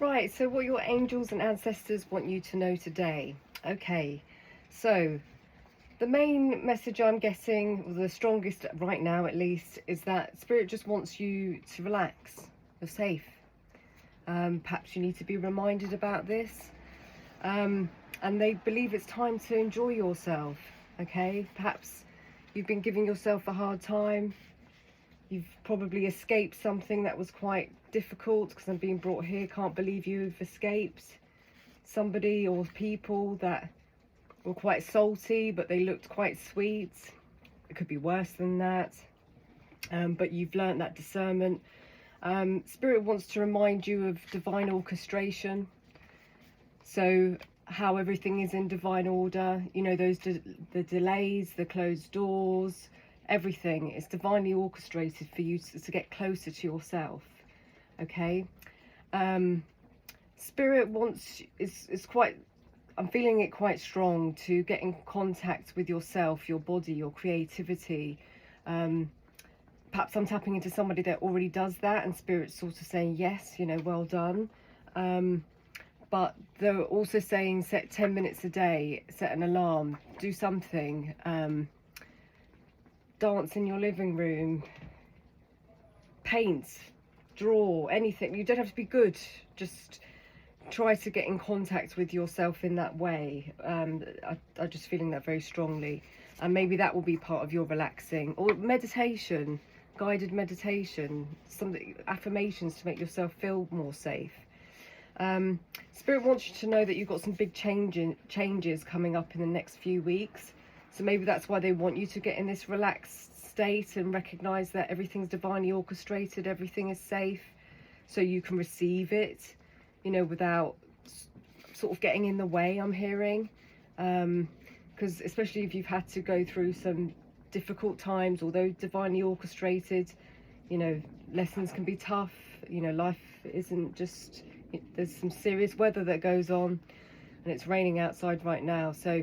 Right, so what your angels and ancestors want you to know today. Okay, so the main message I'm getting, or the strongest right now at least, is that Spirit just wants you to relax. You're safe. Perhaps you need to be reminded about this. And they believe it's time to enjoy yourself. Okay, perhaps you've been giving yourself a hard time. You've probably escaped something that was quite difficult, because I'm being brought here. Can't believe you've escaped somebody or people that were quite salty, but they looked quite sweet. It could be worse than that. But you've learnt that discernment. Spirit wants to remind you of divine orchestration. So how everything is in divine order, you know, the delays, the closed doors, everything is divinely orchestrated for you to get closer to yourself. Okay. Spirit wants is quite, I'm feeling it quite strong, to get in contact with yourself, your body, your creativity. Perhaps I'm tapping into somebody that already does that, and Spirit's sort of saying yes, you know, well done. But they're also saying set 10 minutes a day, set an alarm, do something, dance in your living room, paint, draw, anything. You don't have to be good, just try to get in contact with yourself in that way. I'm just feeling that very strongly, and maybe that will be part of your relaxing, or meditation, guided meditation, some affirmations to make yourself feel more safe. Spirit wants you to know that you've got some big changes coming up in the next few weeks. So maybe that's why they want you to get in this relaxed state and recognize that everything's divinely orchestrated, everything is safe, so you can receive it, you know, without sort of getting in the way, I'm hearing. Because especially if you've had to go through some difficult times, although divinely orchestrated, you know, lessons can be tough. You know, life isn't just, there's some serious weather that goes on, and it's raining outside right now. So,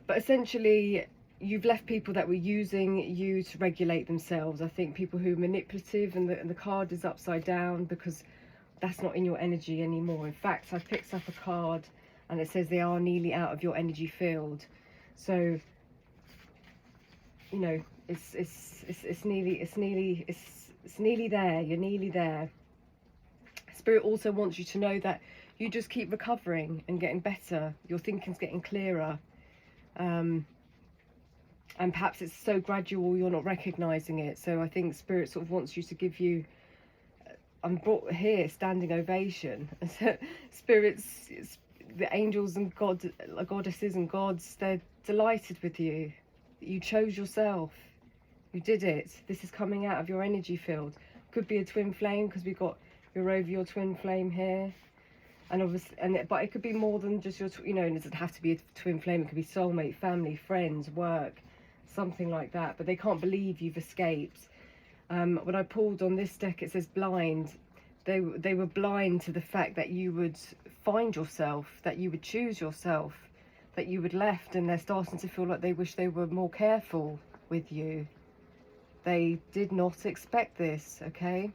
but essentially, you've left people that were using you to regulate themselves. I think people who are manipulative, and the card is upside down because that's not in your energy anymore. In fact, I picked up a card and it says they are nearly out of your energy field. So, you know, it's nearly there. You're nearly there. Spirit also wants you to know that you just keep recovering and getting better. Your thinking's getting clearer. And perhaps it's so gradual you're not recognizing it. So I think Spirit sort of wants you to give you, I'm brought here standing ovation. Spirits, the angels and goddesses and gods, they're delighted with you. You chose yourself. You did it. This is coming out of your energy field. Could be a twin flame, because we've got your twin flame here. And obviously, but it could be more than just your, you know, it doesn't have to be a twin flame. It could be soulmate, family, friends, work, something like that. But they can't believe you've escaped. When I pulled on this deck, it says blind. They were blind to the fact that you would find yourself, that you would choose yourself, that you would left, and they're starting to feel like they wish they were more careful with you. They did not expect this, okay?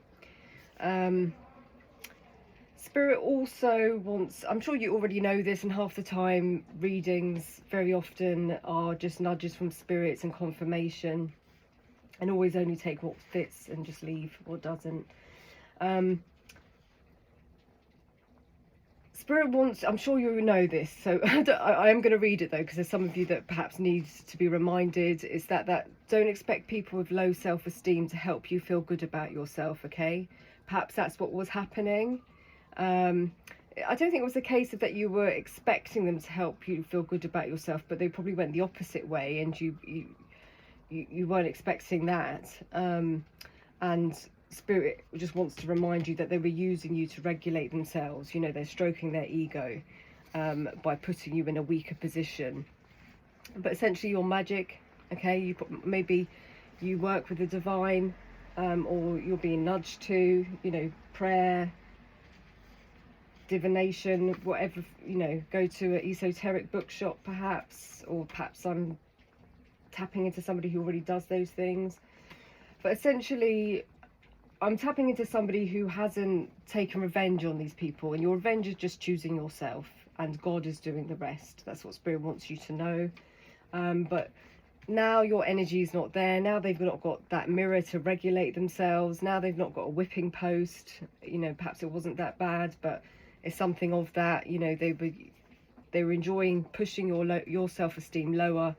Spirit also wants, I'm sure you already know this, and half the time readings very often are just nudges from spirits and confirmation, and always only take what fits and just leave what doesn't. Spirit wants, I'm sure you know this, so I am going to read it though, because there's some of you that perhaps need to be reminded, is that don't expect people with low self-esteem to help you feel good about yourself, okay? Perhaps that's what was happening. I don't think it was a case of that you were expecting them to help you feel good about yourself, but they probably went the opposite way, and you weren't expecting that. And Spirit just wants to remind you that they were using you to regulate themselves. You know, they're stroking their ego by putting you in a weaker position. But essentially, you're magic, okay? Maybe you work with the divine, or you're being nudged to, you know, prayer, divination, whatever, you know, go to an esoteric bookshop perhaps, or perhaps I'm tapping into somebody who already does those things. But essentially, I'm tapping into somebody who hasn't taken revenge on these people, and your revenge is just choosing yourself, and God is doing the rest. That's what Spirit wants you to know. But now your energy is not there. Now they've not got that mirror to regulate themselves. Now they've not got a whipping post. You know, perhaps it wasn't that bad, but it's something of that. You know, they were enjoying pushing your self-esteem lower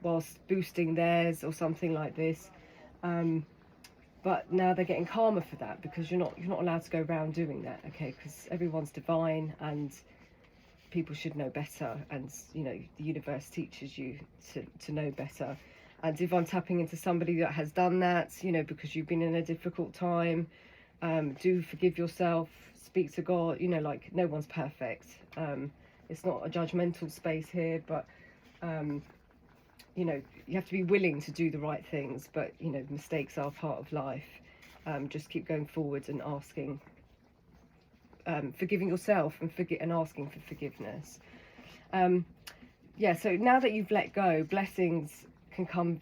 whilst boosting theirs, or something like this. But now they're getting karma for that, because you're not allowed to go around doing that, okay? Because everyone's divine and people should know better, and you know, the universe teaches you to know better. And if I'm tapping into somebody that has done that, you know, because you've been in a difficult time, do forgive yourself, speak to God. You know, like, no one's perfect. It's not a judgmental space here, but you know, you have to be willing to do the right things, but you know, mistakes are part of life. Just keep going forward and asking, forgiving yourself, and asking for forgiveness. Yeah, so now that you've let go, blessings can come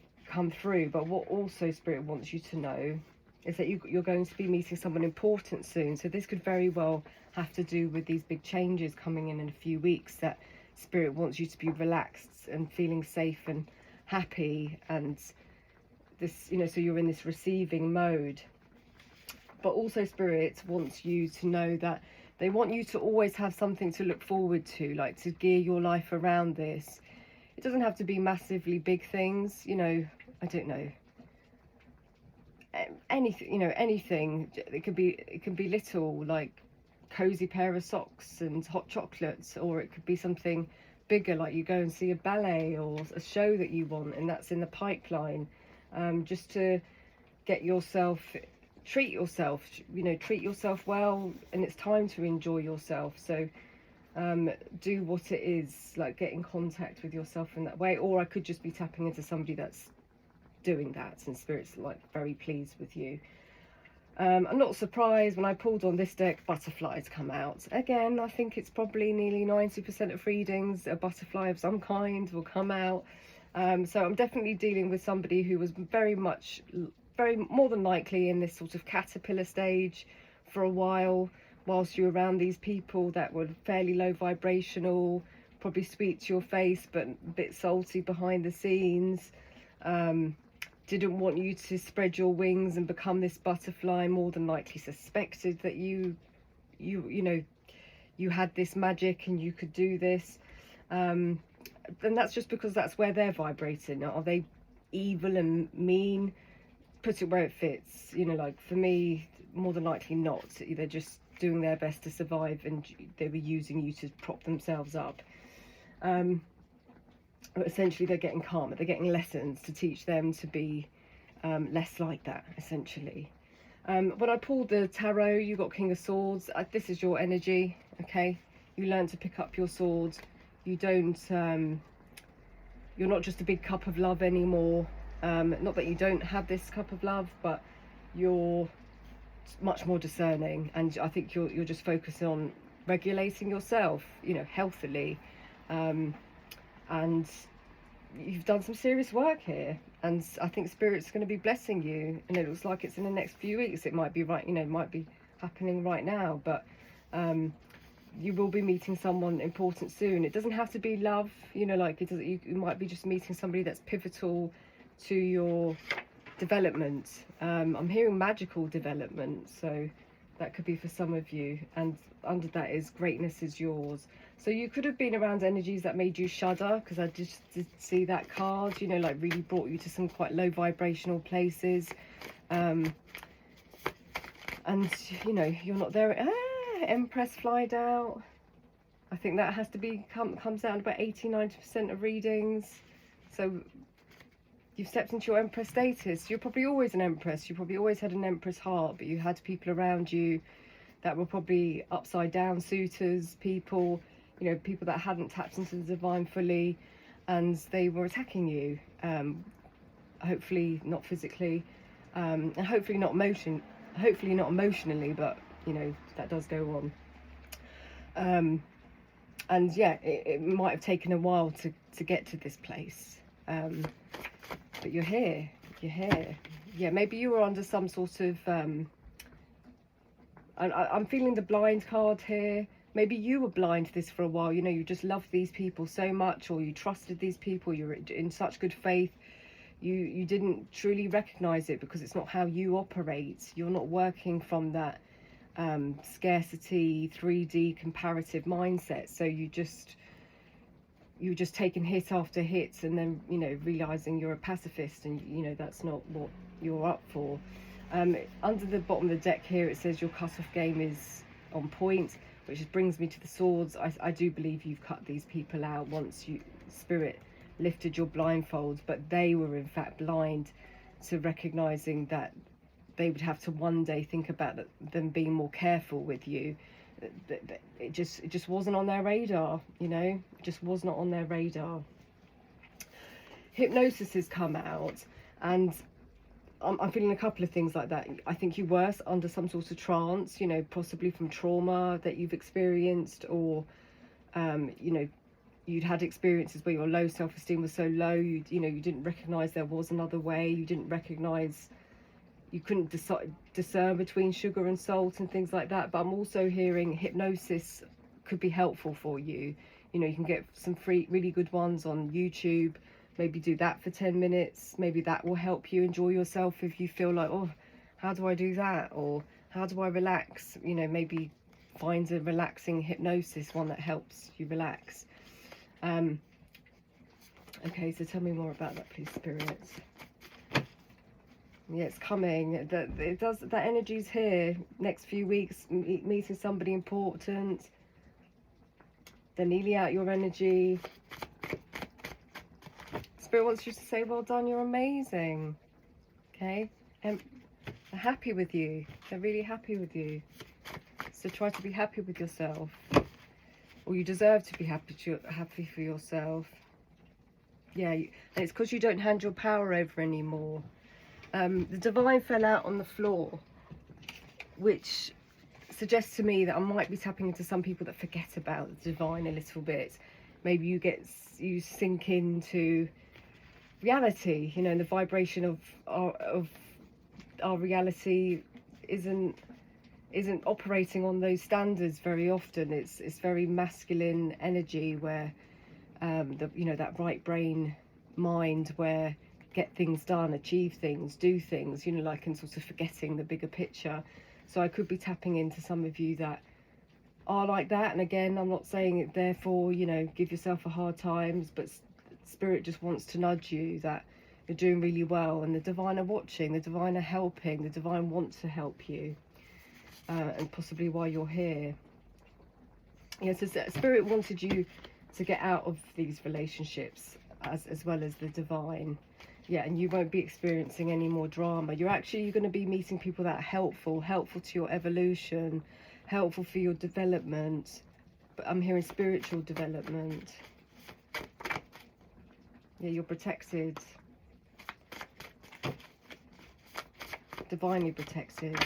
through. But what also Spirit wants you to know is that you're going to be meeting someone important soon. So this could very well have to do with these big changes coming in a few weeks, that Spirit wants you to be relaxed and feeling safe and happy, and this, you know, so you're in this receiving mode. But also Spirit wants you to know that they want you to always have something to look forward to, like to gear your life around this. It doesn't have to be massively big things, you know, I don't know, anything, you know, anything. It can be little, like cozy pair of socks and hot chocolates, or it could be something bigger, like you go and see a ballet or a show that you want and that's in the pipeline. Just to get yourself, treat yourself, you know, treat yourself well, and it's time to enjoy yourself. So do what it is, like get in contact with yourself in that way. Or I could just be tapping into somebody that's doing that, and Spirit's like very pleased with you. I'm not surprised when I pulled on this deck, butterflies come out. Again, I think it's probably nearly 90% of readings, a butterfly of some kind will come out. So I'm definitely dealing with somebody who was very more than likely in this sort of caterpillar stage for a while, whilst you're around these people that were fairly low vibrational, probably sweet to your face, but a bit salty behind the scenes. Didn't want you to spread your wings and become this butterfly, more than likely suspected that you know, you had this magic and you could do this. And that's just because that's where they're vibrating. Are they evil and mean? Put it where it fits, you know, like for me, more than likely not. They're just doing their best to survive, and they were using you to prop themselves up. But essentially they're getting karma, they're getting lessons to teach them to be less like that, essentially. When I pulled the tarot, you got King of Swords. This is your energy, okay? You learn to pick up your sword. You don't, you're not just a big cup of love anymore. Not that you don't have this cup of love, but you're much more discerning, and I think you're just focusing on regulating yourself, you know, healthily. And you've done some serious work here, and I think Spirit's going to be blessing you, and it looks like it's in the next few weeks. It might be right, you know, it might be happening right now, but you will be meeting someone important soon. It doesn't have to be love, you know, like you might be just meeting somebody that's pivotal to your development. I'm hearing magical development, so that could be for some of you, and under that is greatness is yours. So you could have been around energies that made you shudder, because I just did see that card, you know, like really brought you to some quite low vibrational places. And you know, you're not there. Empress flied out. I think that has to be comes out in about 80-90% of readings. So you've stepped into your Empress status. You're probably always an Empress. You probably always had an Empress heart, but you had people around you that were probably upside down suitors, people, you know, people that hadn't tapped into the divine fully, and they were attacking you. Hopefully not physically, and hopefully not emotionally, but you know, that does go on. And yeah, it might have taken a while to get to this place, but you're here. Yeah, maybe you were under some sort of And I'm feeling the blind card here. Maybe you were blind to this for a while. You know, you just loved these people so much, or you trusted these people, you were in such good faith. You didn't truly recognize it because it's not how you operate. You're not working from that scarcity 3D comparative mindset. So you're just taking hit after hit, and then, you know, realizing you're a pacifist, and you know that's not what you're up for. Under the bottom of the deck here, it says your cut-off game is on point, which brings me to the swords. I do believe you've cut these people out once Spirit lifted your blindfolds, but they were in fact blind to recognizing that they would have to one day think about them being more careful with you. It just wasn't on their radar, you know, it just was not on their radar. Hypnosis has come out, and I'm feeling a couple of things like that. I think you were under some sort of trance, you know, possibly from trauma that you've experienced, or you know, you'd had experiences where your low self-esteem was so low, you know, you didn't recognize there was another way. You didn't recognize, you couldn't discern between sugar and salt and things like that. But I'm also hearing hypnosis could be helpful for you. You know, you can get some free, really good ones on YouTube. Maybe do that for 10 minutes. Maybe that will help you enjoy yourself if you feel like, oh, how do I do that? Or how do I relax? You know, maybe find a relaxing hypnosis, one that helps you relax. Okay, so tell me more about that, please, Spirit. Yeah, it's coming. That energy's here. Next few weeks, meeting somebody important. They're nearly out your energy. Spirit wants you to say, well done, you're amazing. Okay? And they're happy with you. They're really happy with you. So try to be happy with yourself. Or you deserve to be happy for yourself. Yeah, and it's because you don't hand your power over anymore. The divine fell out on the floor, which suggests to me that I might be tapping into some people that forget about the divine a little bit. Maybe you sink into reality, you know, and the vibration of our reality isn't operating on those standards very often. It's very masculine energy where you know, that right brain mind where get things done, achieve things, do things, you know, like, and sort of forgetting the bigger picture. So I could be tapping into some of you that are like that. And again, I'm not saying it therefore, you know, give yourself a hard time, but Spirit just wants to nudge you that you're doing really well, and the divine are watching, the divine are helping, the divine wants to help you, and possibly why you're here. Yeah, so Spirit wanted you to get out of these relationships as well as the divine. Yeah, and you won't be experiencing any more drama. You're going to be meeting people that are helpful to your evolution, helpful for your development. But I'm hearing spiritual development. Yeah, you're protected. Divinely protected.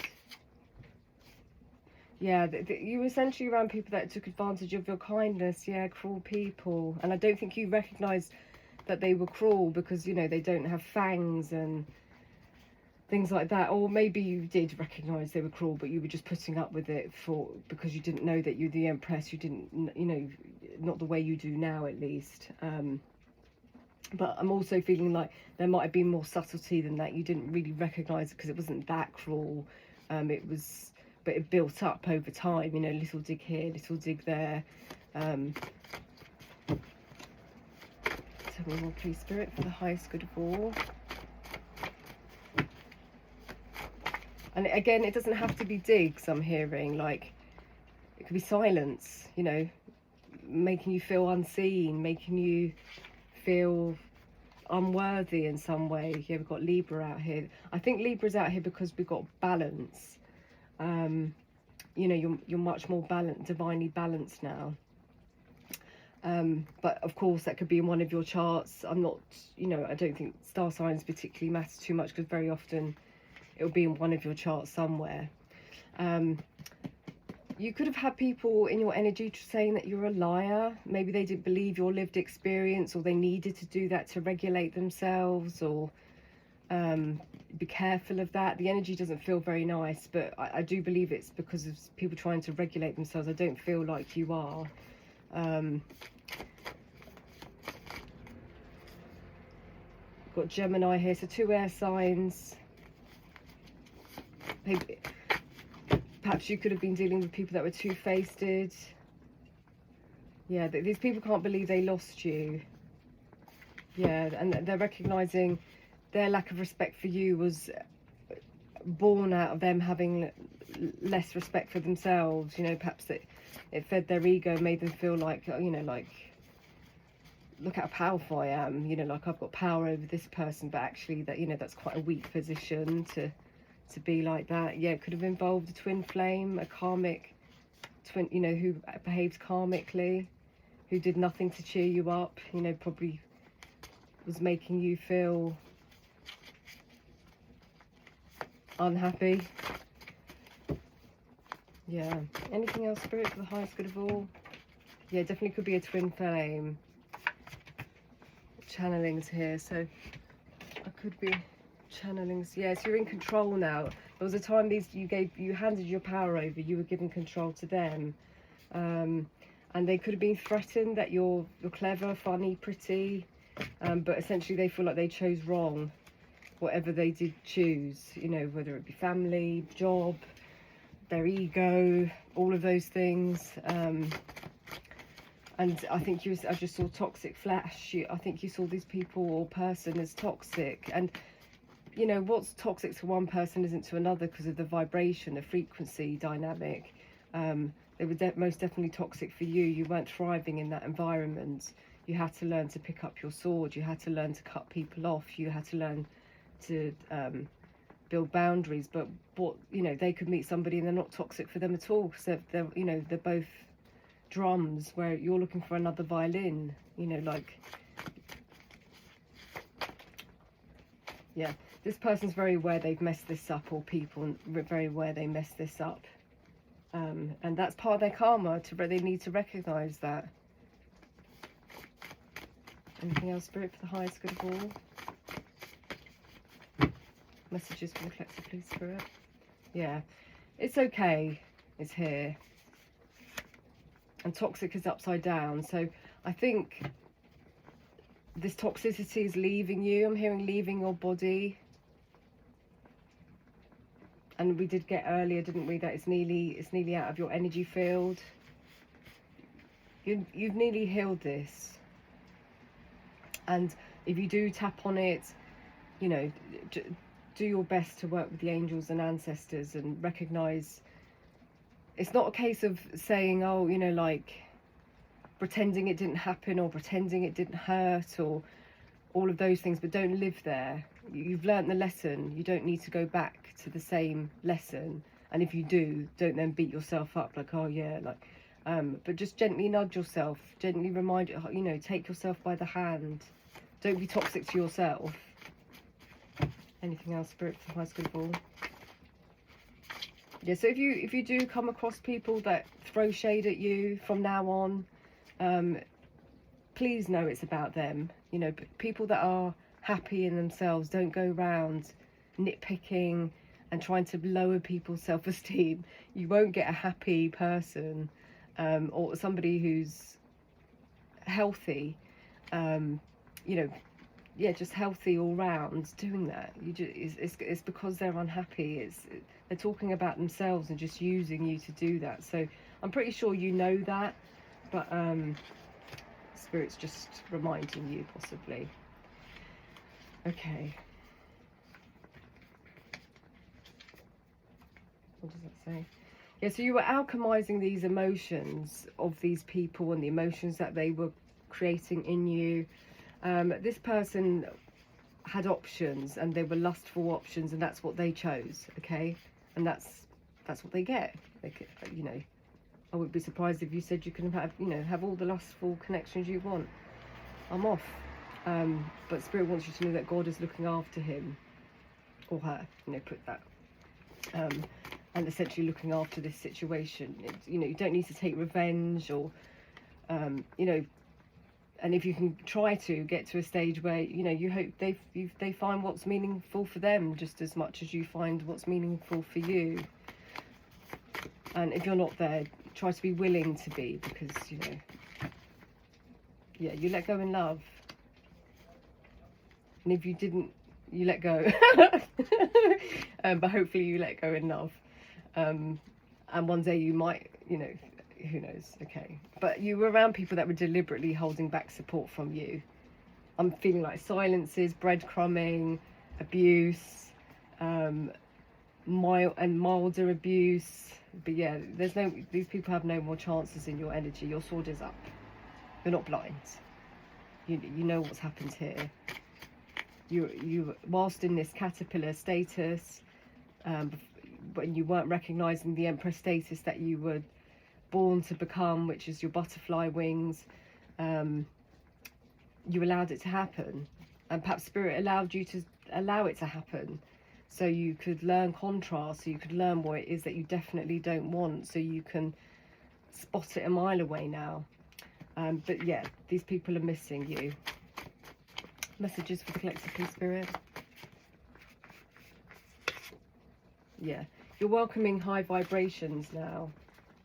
Yeah, you were essentially around people that took advantage of your kindness. Yeah, cruel people. And I don't think you recognised that they were cruel because, you know, they don't have fangs and things like that. Or maybe you did recognise they were cruel, but you were just putting up with it because you didn't know that you're the Empress. You didn't, you know, not the way you do now, at least. But I'm also feeling like there might have been more subtlety than that. You didn't really recognise it because it wasn't that cruel. But it built up over time, you know, little dig here, little dig there. Tell me more, please, Spirit, for the highest good of all. And again, it doesn't have to be digs, I'm hearing. Like, it could be silence, you know, making you feel unseen, making you feel unworthy in some way. Yeah, we've got Libra out here. I think Libra's out here because we've got balance. You know, you're much more divinely balanced now. But of course that could be in one of your charts. I'm not, you know, I don't think star signs particularly matter too much because very often it'll be in one of your charts somewhere. You could have had people in your energy saying that you're a liar. Maybe they didn't believe your lived experience, or they needed to do that to regulate themselves, or be careful of that. The energy doesn't feel very nice, but I do believe it's because of people trying to regulate themselves. I don't feel like you are. Got Gemini here, so 2 air signs. Maybe, perhaps you could have been dealing with people that were two-faced. Yeah, these people can't believe they lost you. Yeah, and they're recognizing their lack of respect for you was born out of them having less respect for themselves. You know, perhaps it fed their ego, made them feel like, you know, like, look how powerful I am, you know, like I've got power over this person, but actually that, you know, that's quite a weak position to be like that. Yeah, it could have involved a twin flame, a karmic twin, you know, who behaves karmically, who did nothing to cheer you up, you know, probably was making you feel unhappy. Yeah. Anything else, Spirit, for the highest good of all? Yeah, definitely could be a twin flame. Channelings here, so I could be channelings. Yeah, so you're in control now. There was a time you handed your power over, you were giving control to them, and they could have been threatened that you're clever, funny, pretty, but essentially they feel like they chose wrong, whatever they did choose, you know, whether it be family, job, their ego, all of those things. And I think I just saw toxic flash. I think you saw these people or person as toxic. And, you know, what's toxic to one person isn't to another because of the vibration, the frequency dynamic. They were most definitely toxic for you. You weren't thriving in that environment. You had to learn to pick up your sword. You had to learn to cut people off. You had to learn to build boundaries. But you know, they could meet somebody and they're not toxic for them at all. So they're, you know, they're both drums where you're looking for another violin, you know, like, yeah, this person's very aware they've messed this up, or people very aware they messed this up, and that's part of their karma. They need to recognize that. Anything else, Spirit, for the highest good of all? Messages from the collective, please, Spirit. Yeah, it's okay, it's here. And toxic is upside down. So I think this toxicity is leaving you. I'm hearing leaving your body. And we did get earlier, didn't we, that it's nearly out of your energy field. You've nearly healed this. And if you do tap on it, you know, do your best to work with the angels and ancestors and recognize. It's not a case of saying, oh, you know, like pretending it didn't happen or pretending it didn't hurt or all of those things, but don't live there. You've learnt the lesson. You don't need to go back to the same lesson. And if you do, don't then beat yourself up like, oh yeah, like, but just gently nudge yourself, gently remind you know, take yourself by the hand. Don't be toxic to yourself. Anything else, Spirit, for the highest good of all? Yeah, so if you do come across people that throw shade at you from now on, please know it's about them. You know, people that are happy in themselves don't go around nitpicking and trying to lower people's self-esteem. You won't get a happy person, or somebody who's healthy, you know, yeah, just healthy all round doing that. It's because they're unhappy. They're talking about themselves and just using you to do that. So I'm pretty sure you know that, but Spirit's just reminding you, possibly. Okay. What does that say? Yeah, so you were alchemizing these emotions of these people and the emotions that they were creating in you. This person had options and they were lustful options, and that's what they chose, okay? And that's what they get. You know, I would be surprised if you said you can have, you know, have all the lustful connections you want. I'm off. But Spirit wants you to know that God is looking after him or her, you know, put that. And essentially looking after this situation. You know, you don't need to take revenge or, you know, And if you can try to get to a stage where, you know, you hope they find what's meaningful for them just as much as you find what's meaningful for you. And if you're not there, try to be willing to be, because, you know, yeah, you let go in love. And if you didn't, you let go. But hopefully you let go in love. And one day you might, you know, who knows, okay. But you were around people that were deliberately holding back support from you. I'm feeling like silences, breadcrumbing, abuse, milder abuse. But yeah, these people have no more chances in your energy. Your sword is up. You're not blind. You know what's happened here. You whilst in this caterpillar status, when you weren't recognizing the empress status that you were born to become, which is your butterfly wings, you allowed it to happen, and perhaps spirit allowed you to allow it to happen, so you could learn contrast, so you could learn what it is that you definitely don't want, so you can spot it a mile away now. But yeah, these people are missing you. Messages for the collective spirit. Yeah, you're welcoming high vibrations now.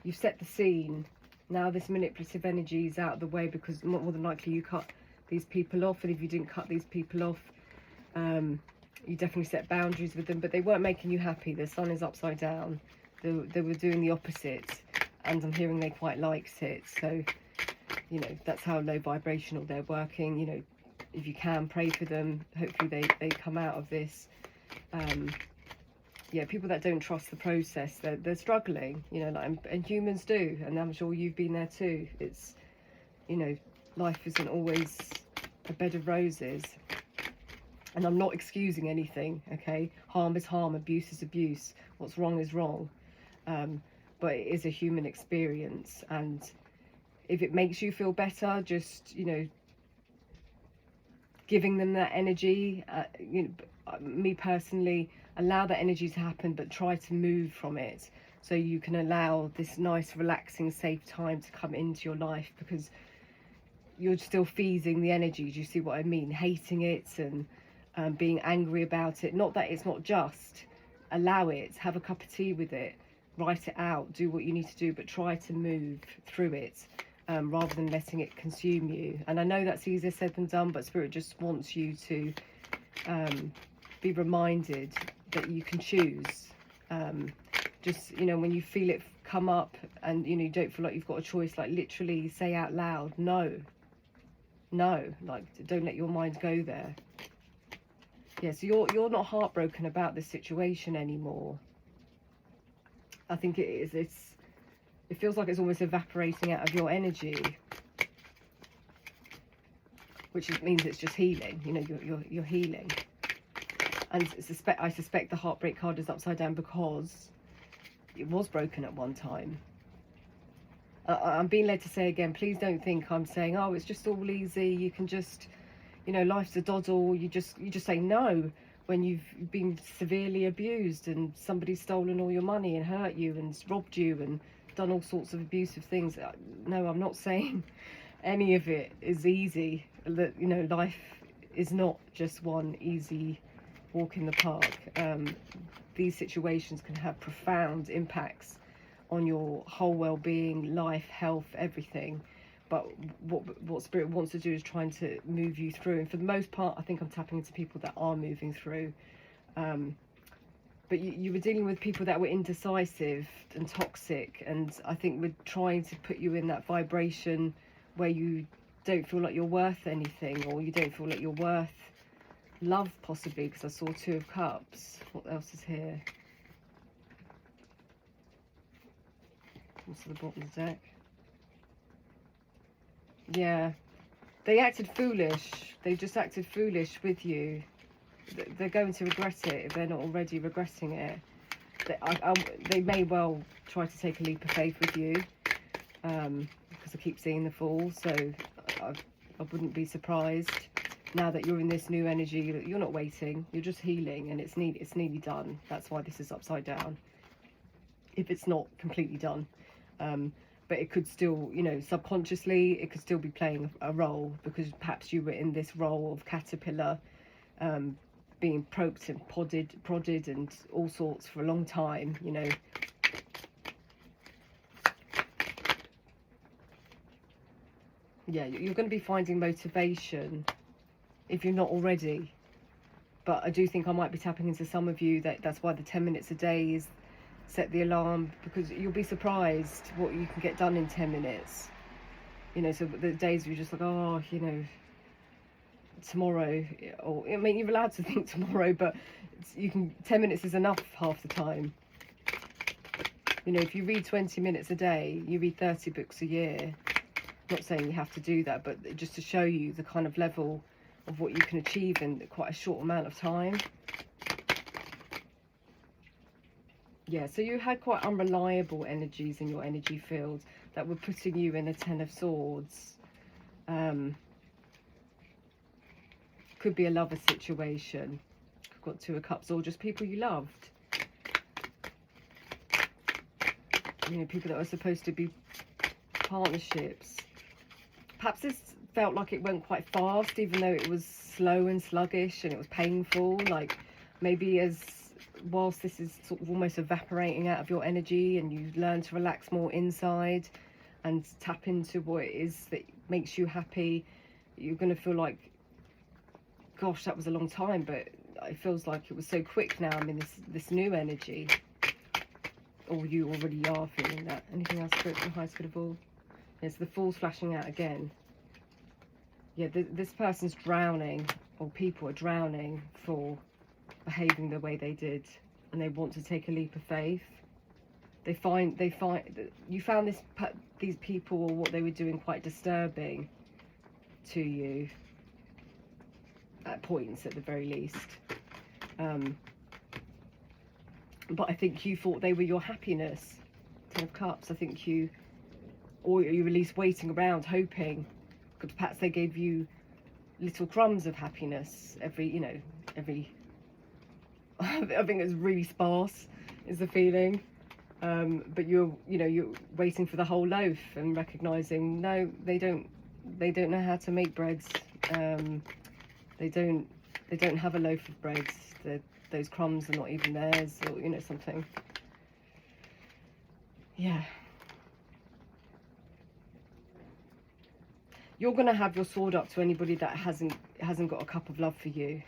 You've set the scene. Now this manipulative energy is out of the way, because more than likely you cut these people off, and if you didn't cut these people off, you definitely set boundaries with them, but they weren't making you happy. The sun is upside down. They were doing the opposite, and I'm hearing they quite liked it. So, you know, that's how low vibrational they're working. You know, if you can, pray for them. Hopefully they come out of this. Yeah, people that don't trust the process, they're struggling, you know, like, and humans do, and I'm sure you've been there too. It's, you know, life isn't always a bed of roses, and I'm not excusing anything, okay? Harm is harm, abuse is abuse, what's wrong is wrong, but it is a human experience, and if it makes you feel better, just, you know, giving them that energy, you know, me personally, allow that energy to happen, but try to move from it, so you can allow this nice, relaxing, safe time to come into your life, because you're still feeding the energy. Do you see what I mean? Hating it and being angry about it. Not that it's not just. Allow it. Have a cup of tea with it. Write it out. Do what you need to do, but try to move through it, rather than letting it consume you. And I know that's easier said than done, but Spirit just wants you to be reminded that you can choose. Just, you know, when you feel it come up and, you know, you don't feel like you've got a choice, like literally say out loud, no, like don't let your mind go there. Yeah, so you're not heartbroken about this situation anymore. I think it feels like it's almost evaporating out of your energy, which means it's just healing. You know, you're healing. And I suspect the heartbreak card is upside down because it was broken at one time. I'm being led to say again, please don't think I'm saying, oh, it's just all easy, you can just, you know, life's a doddle. You just say no when you've been severely abused and somebody's stolen all your money and hurt you and robbed you and done all sorts of abusive things. No, I'm not saying any of it is easy. That, you know, life is not just one easy walk in the park. These situations can have profound impacts on your whole well-being, life, health, everything. But what Spirit wants to do is trying to move you through. And for the most part, I think I'm tapping into people that are moving through. But you were dealing with people that were indecisive and toxic. And I think we're trying to put you in that vibration where you don't feel like you're worth anything, or you don't feel like you're worth love, possibly, because I saw 2 of Cups. What else is here? What's at the bottom of the deck? Yeah, they acted foolish. They just acted foolish with you. They're going to regret it if they're not already regretting it. They may well try to take a leap of faith with you, because I keep seeing the Fool. So I wouldn't be surprised now that you're in this new energy. You're not waiting. You're just healing, and it's nearly done. That's why this is upside down, if it's not completely done. but it could still, you know, subconsciously it could still be playing a role, because perhaps you were in this role of caterpillar, being poked and prodded and all sorts for a long time, you know. Yeah, you're going to be finding motivation if you're not already. But I do think I might be tapping into some of you that's why the 10 minutes a day is set the alarm, because you'll be surprised what you can get done in 10 minutes. You know, so the days where you're just like, oh, you know, tomorrow, or I mean, you're allowed to think tomorrow, but you can, 10 minutes is enough half the time. You know, if you read 20 minutes a day, you read 30 books a year. Not saying you have to do that, but just to show you the kind of level of what you can achieve in quite a short amount of time. Yeah, so you had quite unreliable energies in your energy field that were putting you in a 10 of Swords. Could be a lover situation. Got 2 of Cups, or just people you loved. You know, people that were supposed to be partnerships. Perhaps this felt like it went quite fast, even though it was slow and sluggish and it was painful. Like, maybe whilst this is sort of almost evaporating out of your energy, and you learn to relax more inside and tap into what it is that makes you happy, you're going to feel like, gosh, that was a long time, but it feels like it was so quick now. I mean, this new energy, or you already are feeling that. Anything else, Spirit, the highest good of all? Yes, the Fool's flashing out again. Yeah, this person's drowning, or people are drowning for behaving the way they did, and they want to take a leap of faith. You found these people, or what they were doing, quite disturbing to you at points, at the very least. But I think you thought they were your happiness. 10 of Cups. I think or you were at least waiting around hoping, because perhaps they gave you little crumbs of happiness every I think it's really sparse is the feeling, but you're waiting for the whole loaf and recognizing, no, they don't know how to make breads. They don't have a loaf of bread. Those crumbs are not even theirs, or something. Yeah. You're going to have your sword up to anybody that hasn't got a cup of love for you.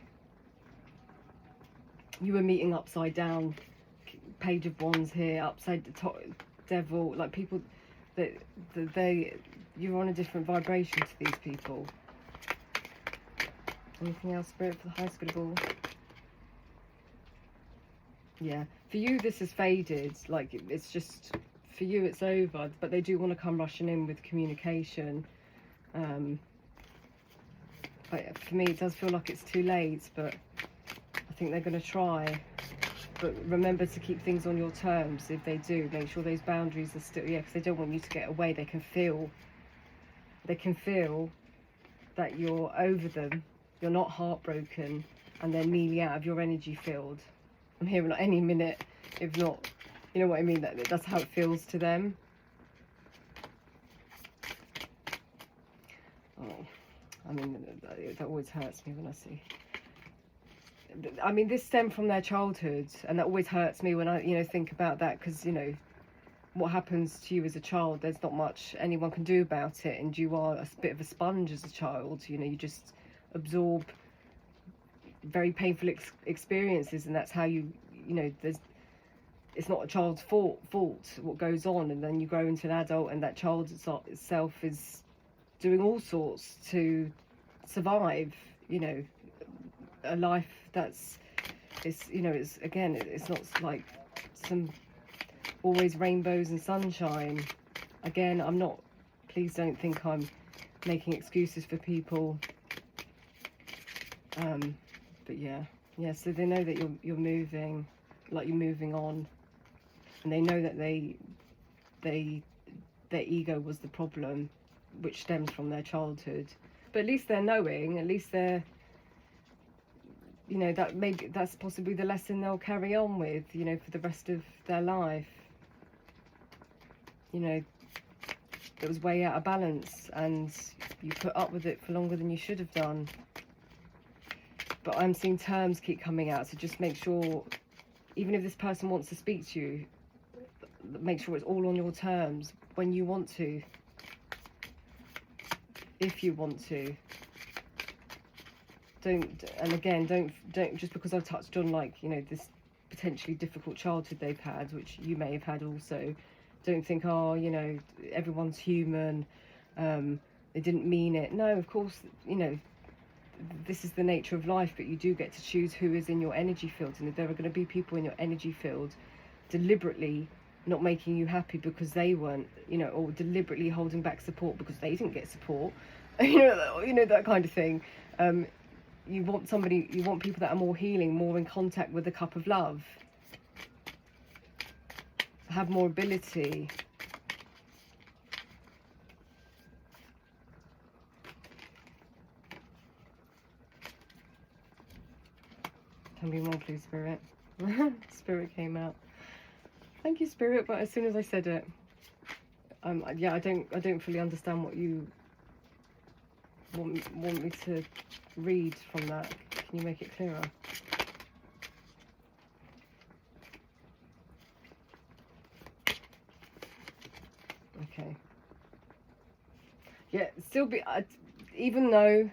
You were meeting upside down, Page of Wands here, upside the top, Devil, like people that you're on a different vibration to these people. Anything else, Spirit, for the highest good of all? Yeah, for you this has faded, like it's just, for you it's over, but they do want to come rushing in with communication. But for me it does feel like it's too late, but I think they're going to try. But remember to keep things on your terms. If they do, make sure those boundaries are still, because they don't want you to get away. They can feel that you're over them, you're not heartbroken, and they're nearly out of your energy field. I'm hearing like any minute, if not, you know what I mean, that's how it feels to them. Oh, I mean, that always hurts me when I see. I mean, this stemmed from their childhood, and that always hurts me when I, think about that, because, what happens to you as a child, there's not much anyone can do about it, and you are a bit of a sponge as a child. You just absorb very painful experiences, and that's how it's not a child's fault what goes on, and then you grow into an adult, and that child itself is doing all sorts to survive, a life it's not like some always rainbows and sunshine. Again, please don't think I'm making excuses for people, but yeah, so they know that you're moving, like you're moving on, and they know that their ego was the problem, which stems from their childhood. But at least they're knowing, at least they're, that maybe that's possibly the lesson they'll carry on with, for the rest of their life. that was way out of balance, and you put up with it for longer than you should have done. But I'm seeing terms keep coming out, so just make sure, even if this person wants to speak to you, make sure it's all on your terms, when you want to, if you want to. Don't, and again, don't just because I've touched on, like, you know, this potentially difficult childhood they've had, which you may have had also, don't think, oh, you know, everyone's human, they didn't mean it. No, of course, you know, this is the nature of life, but you do get to choose who is in your energy field. And if there are going to be people in your energy field deliberately not making you happy because they weren't, you know, or deliberately holding back support because they didn't get support, you know, that kind of thing. You want people that are more healing, more in contact with the cup of love, have more ability. Can be more, please, Spirit. Spirit came out. Thank you, Spirit. But as soon as I said it, yeah, I don't fully understand what you want me to read from that. Can you make it clearer? Okay. Yeah, still be, even though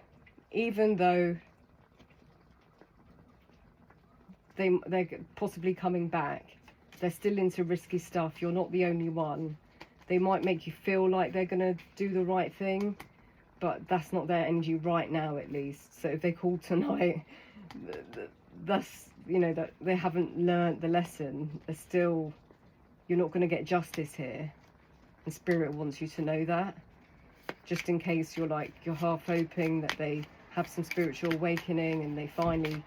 they're possibly coming back, they're still into risky stuff. You're not the only one. They might make you feel like they're gonna do the right thing, but that's not their energy right now, at least. So if they call tonight, that's, you know, that they haven't learned the lesson. They're still, you're not going to get justice here, and Spirit wants you to know that, just in case you're half hoping that they have some spiritual awakening and they finally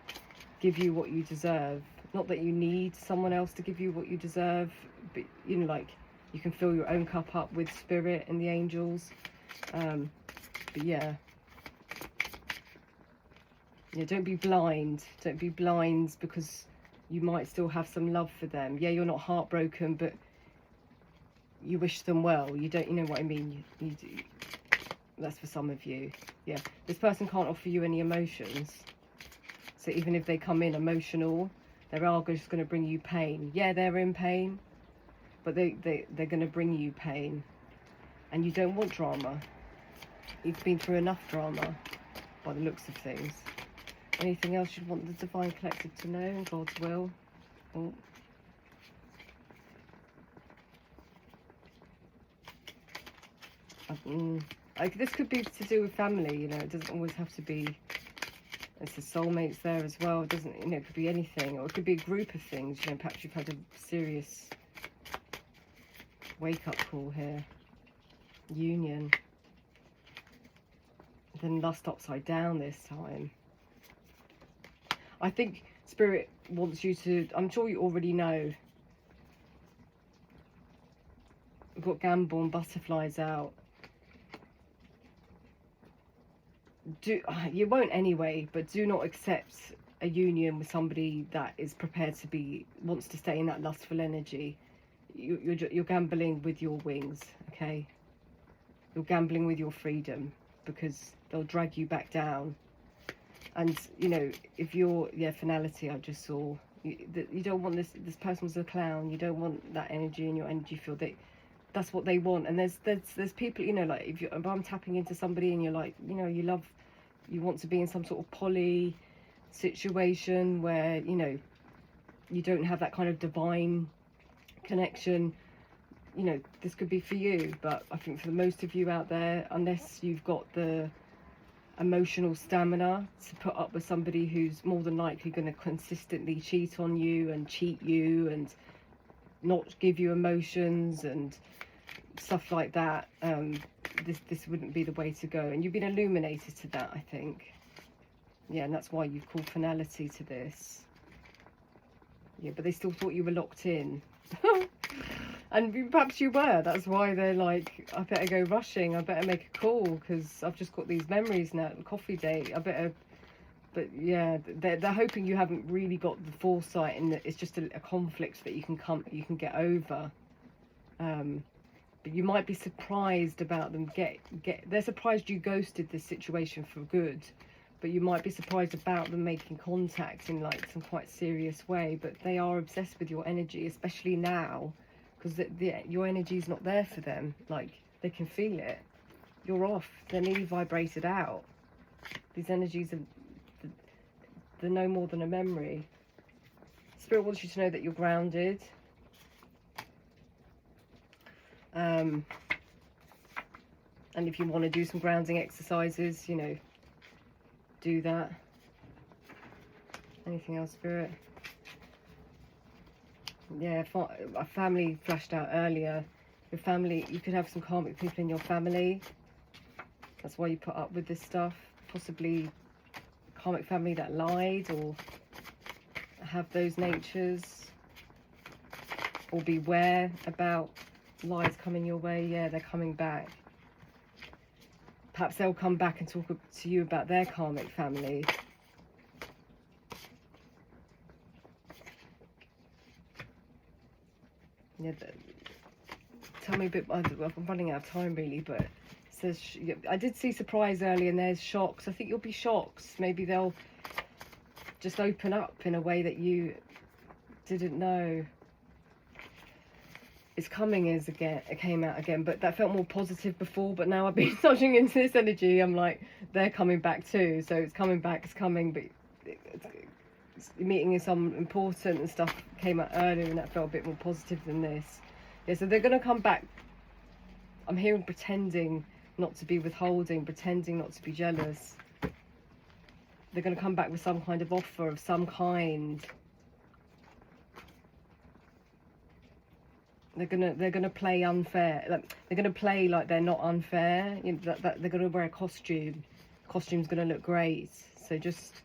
give you what you deserve. Not that you need someone else to give you what you deserve, but, you know, like, you can fill your own cup up with Spirit and the angels. But yeah, don't be blind. Don't be blind, because you might still have some love for them. Yeah, you're not heartbroken, but you wish them well. You don't, you know what I mean? You do. That's for some of you. Yeah, this person can't offer you any emotions. So even if they come in emotional, they are just going to bring you pain. Yeah, they're in pain, but they're going to bring you pain. And you don't want drama. You've been through enough drama, by the looks of things. Anything else you'd want the Divine Collective to know in God's will? Oh. This could be to do with family, you know. It doesn't always have to be. It's the soulmates there as well. It doesn't, you know, it could be anything, or it could be a group of things. You know, perhaps you've had a serious wake-up call here. Union. Then lust upside down this time. I think Spirit wants you to, I'm sure you already know, we've got Gamborn butterflies out. You won't anyway, but do not accept a union with somebody that is prepared to be, wants to stay in that lustful energy. You're gambling with your wings, okay? You're gambling with your freedom, because they'll drag you back down. And, you know, if you're, finality, I just saw, you don't want this person was a clown. You don't want that energy in your energy field. That's what they want. And there's people, you know, like, if I'm tapping into somebody and you're like, you know, you want to be in some sort of poly situation where, you know, you don't have that kind of divine connection, you know, this could be for you. But I think for most of you out there, unless you've got the emotional stamina to put up with somebody who's more than likely going to consistently cheat on you and cheat you and not give you emotions and stuff like that, this wouldn't be the way to go. And you've been illuminated to that, I think. Yeah, and that's why you've called finality to this. Yeah, but they still thought you were locked in. And perhaps you were. That's why they're like, I better go rushing. I better make a call, because I've just got these memories now. Coffee date. I better. But yeah, they're hoping you haven't really got the foresight, and that it's just a conflict that you can get over. But you might be surprised about them. They're surprised you ghosted this situation for good, but you might be surprised about them making contact in like some quite serious way. But they are obsessed with your energy, especially now, because your energy is not there for them. Like, they can feel it. You're off. They're nearly vibrated out. These energies are, they're no more than a memory. Spirit wants you to know that you're grounded. And if you want to do some grounding exercises, you know, do that. Anything else, Spirit? Yeah, a family flashed out earlier. Your family, you could have some karmic people in your family. That's why you put up with this stuff. Possibly karmic family that lied or have those natures. Or beware about lies coming your way. Yeah, they're coming back. Perhaps they'll come back and talk to you about their karmic family. Yeah, tell me a bit. I'm running out of time really, but it says I did see surprise early, and there's shocks. I think you'll be shocked. Maybe they'll just open up in a way that you didn't know. It's coming as again. It came out again, but that felt more positive before. But now I've been touching into this energy. I'm like, they're coming back too. So it's coming back. It's coming, but meeting is some important and stuff came out earlier, and that felt a bit more positive than this. Yeah, so they're gonna come back. I'm hearing pretending not to be withholding, pretending not to be jealous. They're gonna come back with some kind of offer of some kind. They're gonna play unfair. Like, they're gonna play like they're not unfair. You know, that they're gonna wear a costume. Costume's gonna look great. So just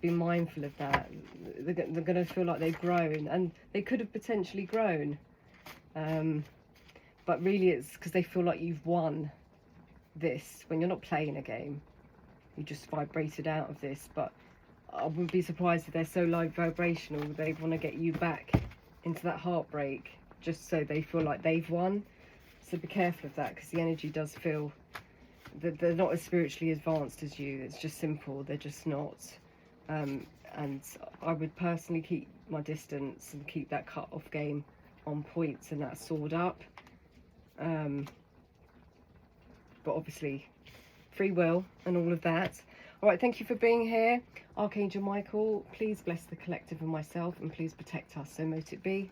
be mindful of that. They're gonna feel like they've grown, and they could have potentially grown. But really, it's because they feel like you've won this. When you're not playing a game, you just vibrated out of this. But I wouldn't be surprised if they're so low vibrational they want to get you back into that heartbreak, just so they feel like they've won. So be careful of that, because the energy does feel that they're not as spiritually advanced as you. It's just simple. They're just not. And I would personally keep my distance and keep that cut-off game on points and that sword up. But obviously, free will and all of that. All right, thank you for being here. Archangel Michael, please bless the collective and myself, and please protect us. So mote it be.